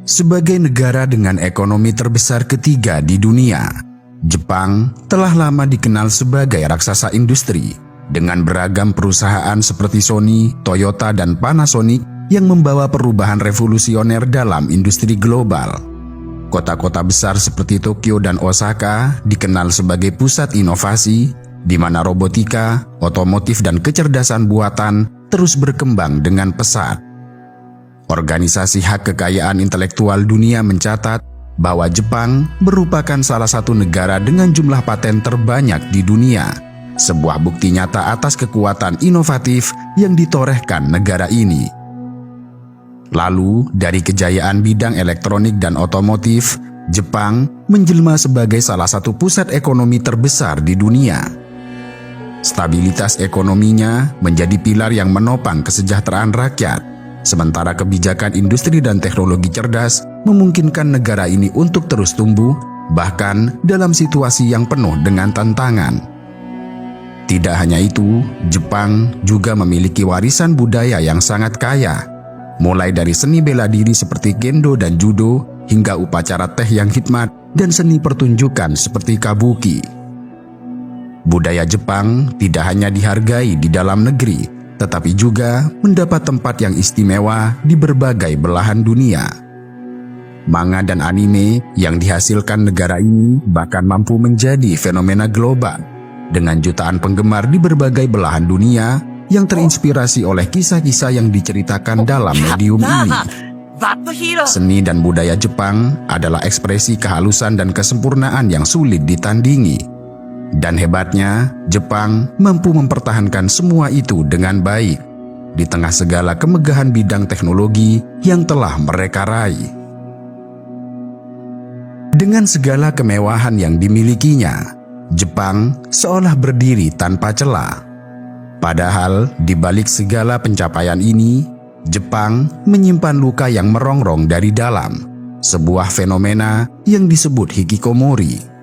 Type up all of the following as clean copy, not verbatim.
Sebagai negara dengan ekonomi terbesar ketiga di dunia, Jepang telah lama dikenal sebagai raksasa industri dengan beragam perusahaan seperti Sony, Toyota, dan Panasonic yang membawa perubahan revolusioner dalam industri global. Kota-kota besar seperti Tokyo dan Osaka dikenal sebagai pusat inovasi, di mana robotika, otomotif, dan kecerdasan buatan terus berkembang dengan pesat. Organisasi Hak Kekayaan Intelektual Dunia mencatat bahwa Jepang merupakan salah satu negara dengan jumlah paten terbanyak di dunia, sebuah bukti nyata atas kekuatan inovatif yang ditorehkan negara ini. Lalu, dari kejayaan bidang elektronik dan otomotif, Jepang menjelma sebagai salah satu pusat ekonomi terbesar di dunia. Stabilitas ekonominya menjadi pilar yang menopang kesejahteraan rakyat, sementara kebijakan industri dan teknologi cerdas memungkinkan negara ini untuk terus tumbuh, bahkan dalam situasi yang penuh dengan tantangan. Tidak hanya itu, Jepang juga memiliki warisan budaya yang sangat kaya, mulai dari seni bela diri seperti kendo dan judo, hingga upacara teh yang hikmat dan seni pertunjukan seperti kabuki. Budaya Jepang tidak hanya dihargai di dalam negeri, tetapi juga mendapat tempat yang istimewa di berbagai belahan dunia. Manga dan anime yang dihasilkan negara ini bahkan mampu menjadi fenomena global, dengan jutaan penggemar di berbagai belahan dunia yang terinspirasi oleh kisah-kisah yang diceritakan dalam medium ini. Seni dan budaya Jepang adalah ekspresi kehalusan dan kesempurnaan yang sulit ditandingi. Dan hebatnya, Jepang mampu mempertahankan semua itu dengan baik di tengah segala kemegahan bidang teknologi yang telah mereka raih. Dengan segala kemewahan yang dimilikinya, Jepang seolah berdiri tanpa celah. Padahal di balik segala pencapaian ini, Jepang menyimpan luka yang merongrong dari dalam, sebuah fenomena yang disebut hikikomori.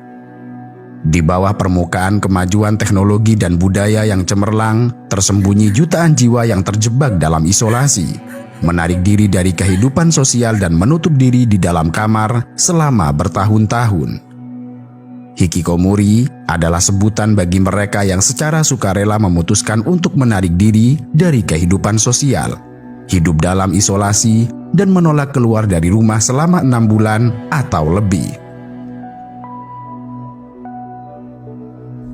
Di bawah permukaan kemajuan teknologi dan budaya yang cemerlang, tersembunyi jutaan jiwa yang terjebak dalam isolasi, menarik diri dari kehidupan sosial dan menutup diri di dalam kamar selama bertahun-tahun. Hikikomori adalah sebutan bagi mereka yang secara sukarela memutuskan untuk menarik diri dari kehidupan sosial, hidup dalam isolasi, dan menolak keluar dari rumah selama 6 bulan atau lebih.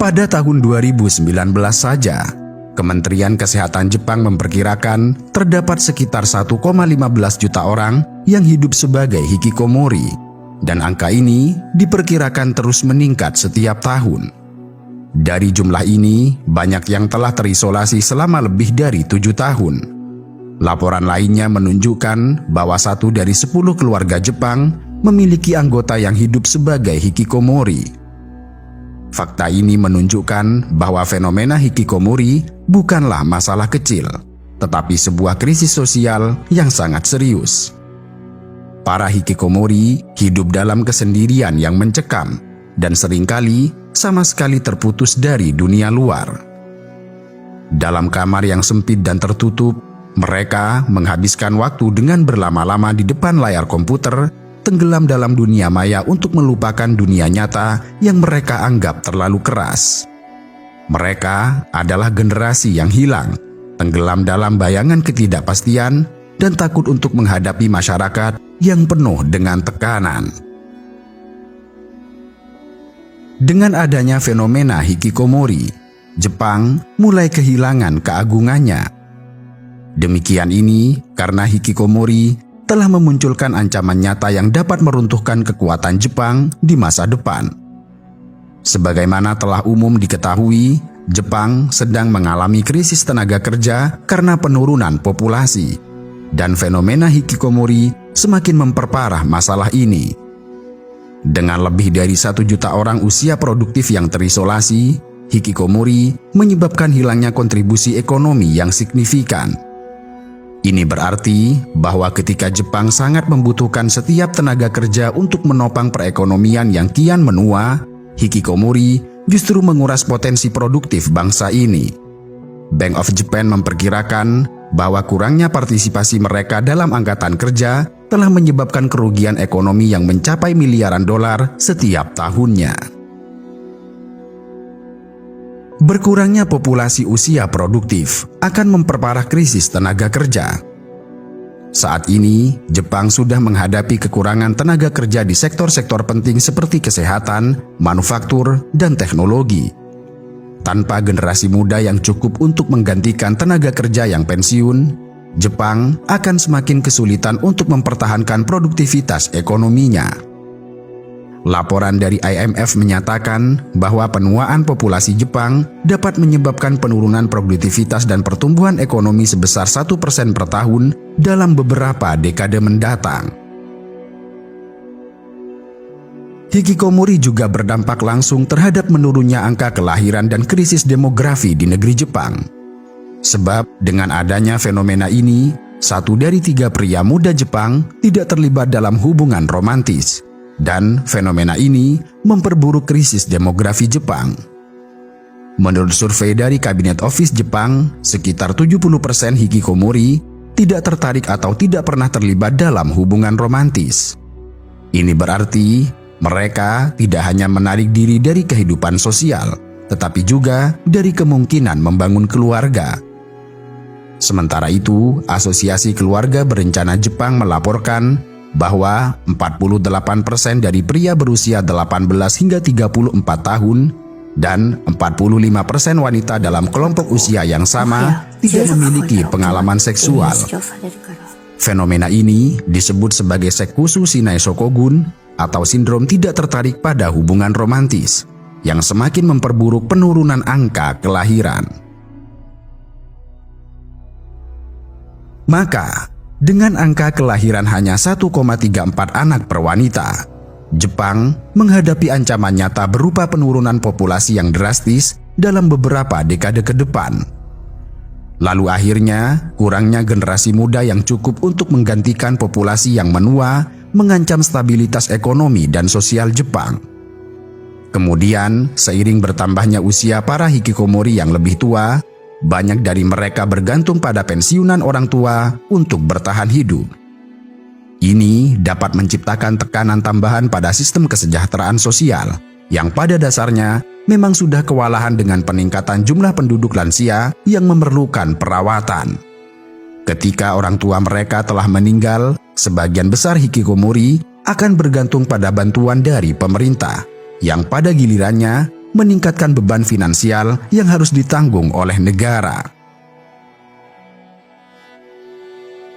Pada tahun 2019 saja, Kementerian Kesehatan Jepang memperkirakan terdapat sekitar 1,15 juta orang yang hidup sebagai hikikomori, dan angka ini diperkirakan terus meningkat setiap tahun. Dari jumlah ini, banyak yang telah terisolasi selama lebih dari 7 tahun. Laporan lainnya menunjukkan bahwa 1 dari 10 keluarga Jepang memiliki anggota yang hidup sebagai hikikomori. Fakta ini menunjukkan bahwa fenomena hikikomori bukanlah masalah kecil, tetapi sebuah krisis sosial yang sangat serius. Para hikikomori hidup dalam kesendirian yang mencekam dan seringkali sama sekali terputus dari dunia luar. Dalam kamar yang sempit dan tertutup, mereka menghabiskan waktu dengan berlama-lama di depan layar komputer, tenggelam dalam dunia maya untuk melupakan dunia nyata yang mereka anggap terlalu keras. Mereka adalah generasi yang hilang, tenggelam dalam bayangan ketidakpastian, dan takut untuk menghadapi masyarakat yang penuh dengan tekanan. Dengan adanya fenomena hikikomori, Jepang mulai kehilangan keagungannya. Demikian ini karena hikikomori telah memunculkan ancaman nyata yang dapat meruntuhkan kekuatan Jepang di masa depan. Sebagaimana telah umum diketahui, Jepang sedang mengalami krisis tenaga kerja karena penurunan populasi, dan fenomena hikikomori semakin memperparah masalah ini. Dengan lebih dari 1 juta orang usia produktif yang terisolasi, hikikomori menyebabkan hilangnya kontribusi ekonomi yang signifikan. Ini berarti bahwa ketika Jepang sangat membutuhkan setiap tenaga kerja untuk menopang perekonomian yang kian menua, hikikomori justru menguras potensi produktif bangsa ini. Bank of Japan memperkirakan bahwa kurangnya partisipasi mereka dalam angkatan kerja telah menyebabkan kerugian ekonomi yang mencapai miliaran dolar setiap tahunnya. Berkurangnya populasi usia produktif akan memperparah krisis tenaga kerja. Saat ini, Jepang sudah menghadapi kekurangan tenaga kerja di sektor-sektor penting seperti kesehatan, manufaktur, dan teknologi. Tanpa generasi muda yang cukup untuk menggantikan tenaga kerja yang pensiun, Jepang akan semakin kesulitan untuk mempertahankan produktivitas ekonominya. Laporan dari IMF menyatakan bahwa penuaan populasi Jepang dapat menyebabkan penurunan produktivitas dan pertumbuhan ekonomi sebesar 1% per tahun dalam beberapa dekade mendatang. Hikikomori juga berdampak langsung terhadap menurunnya angka kelahiran dan krisis demografi di negeri Jepang. Sebab dengan adanya fenomena ini, 1 dari 3 pria muda Jepang tidak terlibat dalam hubungan romantis. Dan fenomena ini memperburuk krisis demografi Jepang. Menurut survei dari Kabinet Office Jepang, sekitar 70% hikikomori tidak tertarik atau tidak pernah terlibat dalam hubungan romantis. Ini berarti mereka tidak hanya menarik diri dari kehidupan sosial, tetapi juga dari kemungkinan membangun keluarga. Sementara itu, Asosiasi Keluarga Berencana Jepang melaporkan bahwa 48% dari pria berusia 18 hingga 34 tahun dan 45% wanita dalam kelompok usia yang sama tidak memiliki pengalaman seksual. Fenomena ini disebut sebagai Sekusu Shinai Shokogun atau sindrom tidak tertarik pada hubungan romantis yang semakin memperburuk penurunan angka kelahiran. Maka, dengan angka kelahiran hanya 1,34 anak per wanita, Jepang menghadapi ancaman nyata berupa penurunan populasi yang drastis dalam beberapa dekade ke depan. Lalu akhirnya, kurangnya generasi muda yang cukup untuk menggantikan populasi yang menua mengancam stabilitas ekonomi dan sosial Jepang. Kemudian, seiring bertambahnya usia para hikikomori yang lebih tua, banyak dari mereka bergantung pada pensiunan orang tua untuk bertahan hidup. Ini dapat menciptakan tekanan tambahan pada sistem kesejahteraan sosial yang pada dasarnya memang sudah kewalahan dengan peningkatan jumlah penduduk lansia yang memerlukan perawatan. Ketika orang tua mereka telah meninggal, sebagian besar hikikomori akan bergantung pada bantuan dari pemerintah yang pada gilirannya meningkatkan beban finansial yang harus ditanggung oleh negara.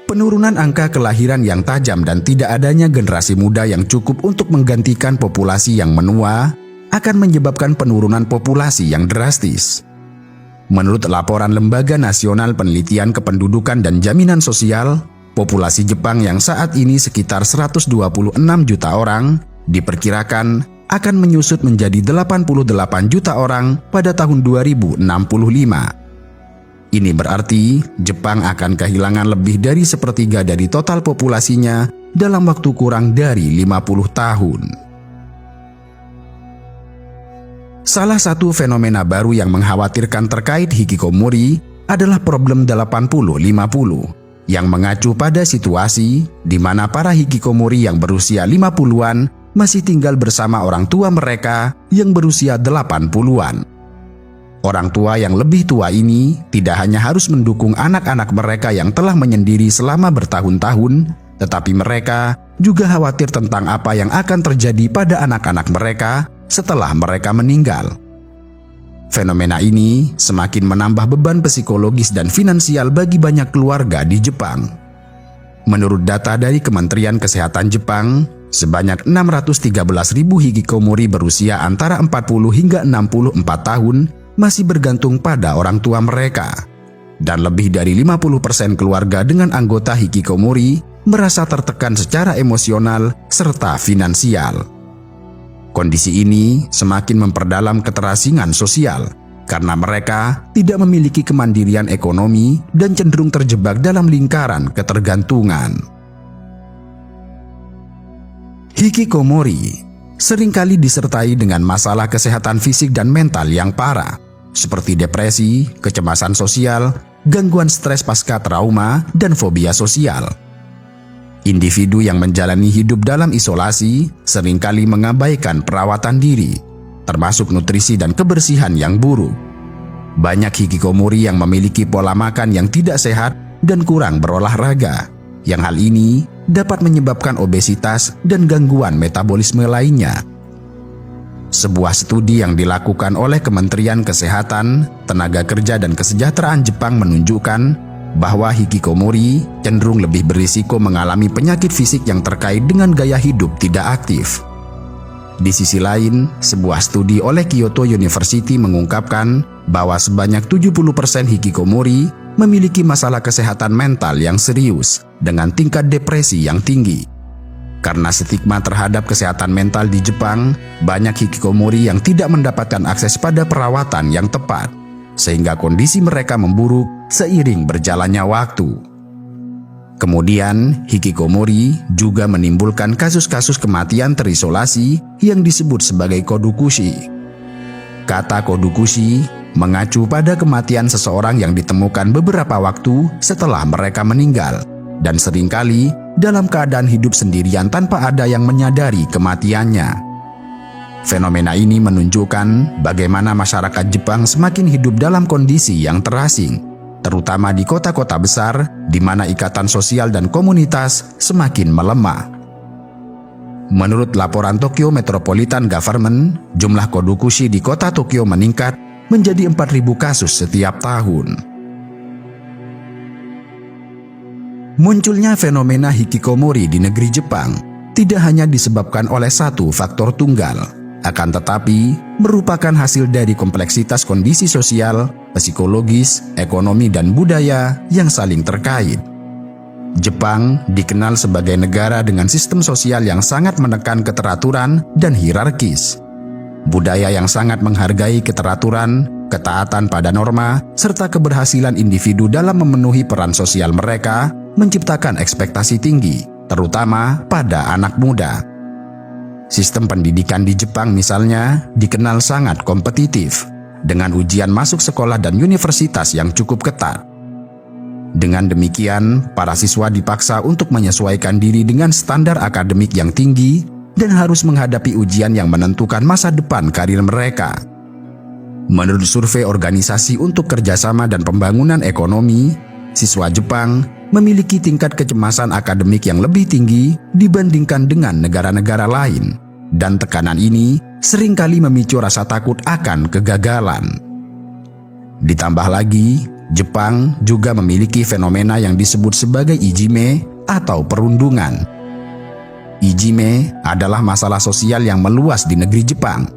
Penurunan angka kelahiran yang tajam dan tidak adanya generasi muda yang cukup untuk menggantikan populasi yang menua akan menyebabkan penurunan populasi yang drastis. Menurut laporan Lembaga Nasional Penelitian Kependudukan dan Jaminan Sosial, populasi Jepang yang saat ini sekitar 126 juta orang diperkirakan akan menyusut menjadi 88 juta orang pada tahun 2065. Ini berarti Jepang akan kehilangan lebih dari sepertiga dari total populasinya dalam waktu kurang dari 50 tahun. Salah satu fenomena baru yang mengkhawatirkan terkait hikikomori adalah problem 80-50 yang mengacu pada situasi di mana para hikikomori yang berusia 50-an masih tinggal bersama orang tua mereka yang berusia 80-an. Orang tua yang lebih tua ini tidak hanya harus mendukung anak-anak mereka yang telah menyendiri selama bertahun-tahun, tetapi mereka juga khawatir tentang apa yang akan terjadi pada anak-anak mereka setelah mereka meninggal. Fenomena ini semakin menambah beban psikologis dan finansial bagi banyak keluarga di Jepang. Menurut data dari Kementerian Kesehatan Jepang, sebanyak 613.000 hikikomori berusia antara 40 hingga 64 tahun masih bergantung pada orang tua mereka. Dan lebih dari 50% keluarga dengan anggota hikikomori merasa tertekan secara emosional serta finansial. Kondisi ini semakin memperdalam keterasingan sosial karena mereka tidak memiliki kemandirian ekonomi dan cenderung terjebak dalam lingkaran ketergantungan. Hikikomori seringkali disertai dengan masalah kesehatan fisik dan mental yang parah, seperti depresi, kecemasan sosial, gangguan stres pasca trauma, dan fobia sosial. Individu yang menjalani hidup dalam isolasi seringkali mengabaikan perawatan diri, termasuk nutrisi dan kebersihan yang buruk. Banyak hikikomori yang memiliki pola makan yang tidak sehat dan kurang berolahraga, yang hal ini dapat menyebabkan obesitas dan gangguan metabolisme lainnya. Sebuah studi yang dilakukan oleh Kementerian Kesehatan, Tenaga Kerja dan Kesejahteraan Jepang menunjukkan bahwa hikikomori cenderung lebih berisiko mengalami penyakit fisik yang terkait dengan gaya hidup tidak aktif. Di sisi lain, sebuah studi oleh Kyoto University mengungkapkan bahwa sebanyak 70% hikikomori memiliki masalah kesehatan mental yang serius dengan tingkat depresi yang tinggi. Karena stigma terhadap kesehatan mental di Jepang, banyak hikikomori yang tidak mendapatkan akses pada perawatan yang tepat, sehingga kondisi mereka memburuk seiring berjalannya waktu. Kemudian, hikikomori juga menimbulkan kasus-kasus kematian terisolasi yang disebut sebagai kodukushi. Kata kodukushi mengacu pada kematian seseorang yang ditemukan beberapa waktu setelah mereka meninggal, dan seringkali dalam keadaan hidup sendirian tanpa ada yang menyadari kematiannya. Fenomena ini menunjukkan bagaimana masyarakat Jepang semakin hidup dalam kondisi yang terasing, terutama di kota-kota besar di mana ikatan sosial dan komunitas semakin melemah. Menurut laporan Tokyo Metropolitan Government, jumlah kodukushi di kota Tokyo meningkat menjadi 4.000 kasus setiap tahun. Munculnya fenomena hikikomori di negeri Jepang tidak hanya disebabkan oleh satu faktor tunggal, akan tetapi merupakan hasil dari kompleksitas kondisi sosial, psikologis, ekonomi, dan budaya yang saling terkait. Jepang dikenal sebagai negara dengan sistem sosial yang sangat menekan keteraturan dan hierarkis. Budaya yang sangat menghargai keteraturan, ketaatan pada norma, serta keberhasilan individu dalam memenuhi peran sosial mereka menciptakan ekspektasi tinggi, terutama pada anak muda. Sistem pendidikan di Jepang misalnya dikenal sangat kompetitif, dengan ujian masuk sekolah dan universitas yang cukup ketat. Dengan demikian, para siswa dipaksa untuk menyesuaikan diri dengan standar akademik yang tinggi dan harus menghadapi ujian yang menentukan masa depan karir mereka. Menurut survei Organisasi untuk Kerjasama dan Pembangunan Ekonomi, siswa Jepang memiliki tingkat kecemasan akademik yang lebih tinggi dibandingkan dengan negara-negara lain, dan tekanan ini seringkali memicu rasa takut akan kegagalan. Ditambah lagi, Jepang juga memiliki fenomena yang disebut sebagai ijime atau perundungan. Ijime adalah masalah sosial yang meluas di negeri Jepang.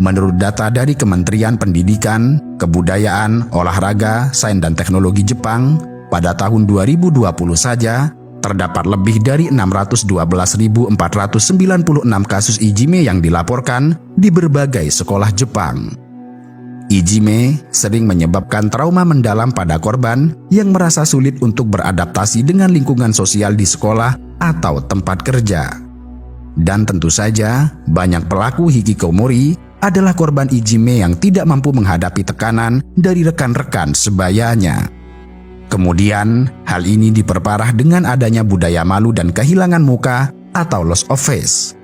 Menurut data dari Kementerian Pendidikan, Kebudayaan, Olahraga, Sains dan Teknologi Jepang, pada tahun 2020 saja, terdapat lebih dari 612.496 kasus ijime yang dilaporkan di berbagai sekolah Jepang. Ijime sering menyebabkan trauma mendalam pada korban yang merasa sulit untuk beradaptasi dengan lingkungan sosial di sekolah atau tempat kerja. Dan tentu saja, banyak pelaku hikikomori adalah korban ijime yang tidak mampu menghadapi tekanan dari rekan-rekan sebayanya. Kemudian, hal ini diperparah dengan adanya budaya malu dan kehilangan muka atau loss of face.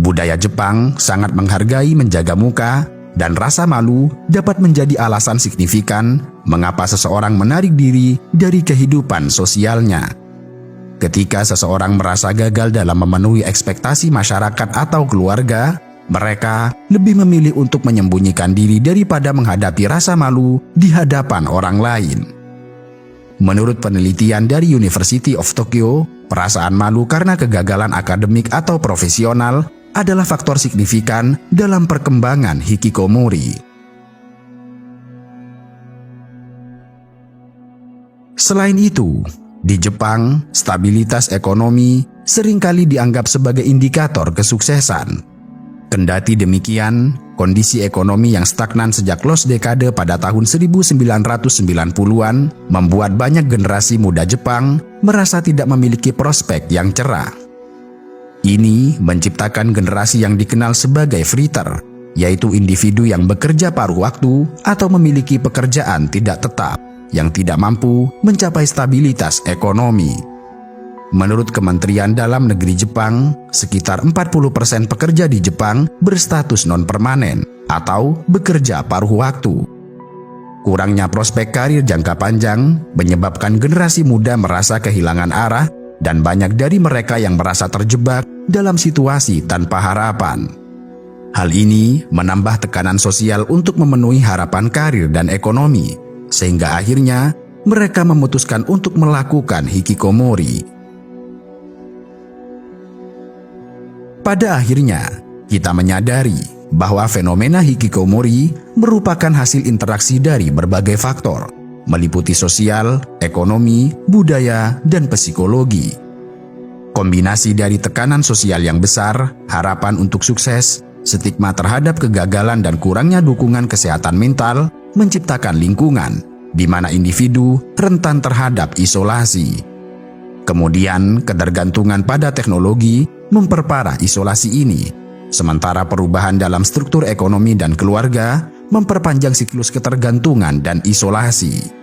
Budaya Jepang sangat menghargai menjaga muka, dan rasa malu dapat menjadi alasan signifikan mengapa seseorang menarik diri dari kehidupan sosialnya. Ketika seseorang merasa gagal dalam memenuhi ekspektasi masyarakat atau keluarga, mereka lebih memilih untuk menyembunyikan diri daripada menghadapi rasa malu di hadapan orang lain. Menurut penelitian dari University of Tokyo, perasaan malu karena kegagalan akademik atau profesional adalah faktor signifikan dalam perkembangan hikikomori. Selain itu, di Jepang, stabilitas ekonomi seringkali dianggap sebagai indikator kesuksesan. Kendati demikian, kondisi ekonomi yang stagnan sejak los dekade pada tahun 1990-an membuat banyak generasi muda Jepang merasa tidak memiliki prospek yang cerah. Ini menciptakan generasi yang dikenal sebagai freeter, yaitu individu yang bekerja paruh waktu atau memiliki pekerjaan tidak tetap, yang tidak mampu mencapai stabilitas ekonomi. Menurut Kementerian Dalam Negeri Jepang, sekitar 40% pekerja di Jepang berstatus non-permanen atau bekerja paruh waktu. Kurangnya prospek karir jangka panjang menyebabkan generasi muda merasa kehilangan arah dan banyak dari mereka yang merasa terjebak dalam situasi tanpa harapan. Hal ini menambah tekanan sosial untuk memenuhi harapan karir dan ekonomi, sehingga akhirnya mereka memutuskan untuk melakukan hikikomori. Pada akhirnya, kita menyadari bahwa fenomena hikikomori merupakan hasil interaksi dari berbagai faktor, meliputi sosial, ekonomi, budaya, dan psikologi. Kombinasi dari tekanan sosial yang besar, harapan untuk sukses, stigma terhadap kegagalan dan kurangnya dukungan kesehatan mental menciptakan lingkungan di mana individu rentan terhadap isolasi. Kemudian, ketergantungan pada teknologi memperparah isolasi ini, sementara perubahan dalam struktur ekonomi dan keluarga memperpanjang siklus ketergantungan dan isolasi.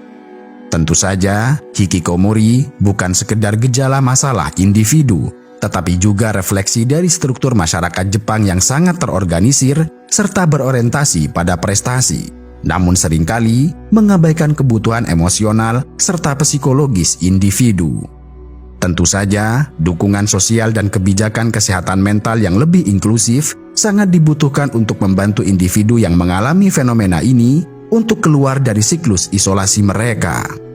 Tentu saja, hikikomori bukan sekedar gejala masalah individu, tetapi juga refleksi dari struktur masyarakat Jepang yang sangat terorganisir serta berorientasi pada prestasi, namun seringkali mengabaikan kebutuhan emosional serta psikologis individu. Tentu saja, dukungan sosial dan kebijakan kesehatan mental yang lebih inklusif sangat dibutuhkan untuk membantu individu yang mengalami fenomena ini untuk keluar dari siklus isolasi mereka.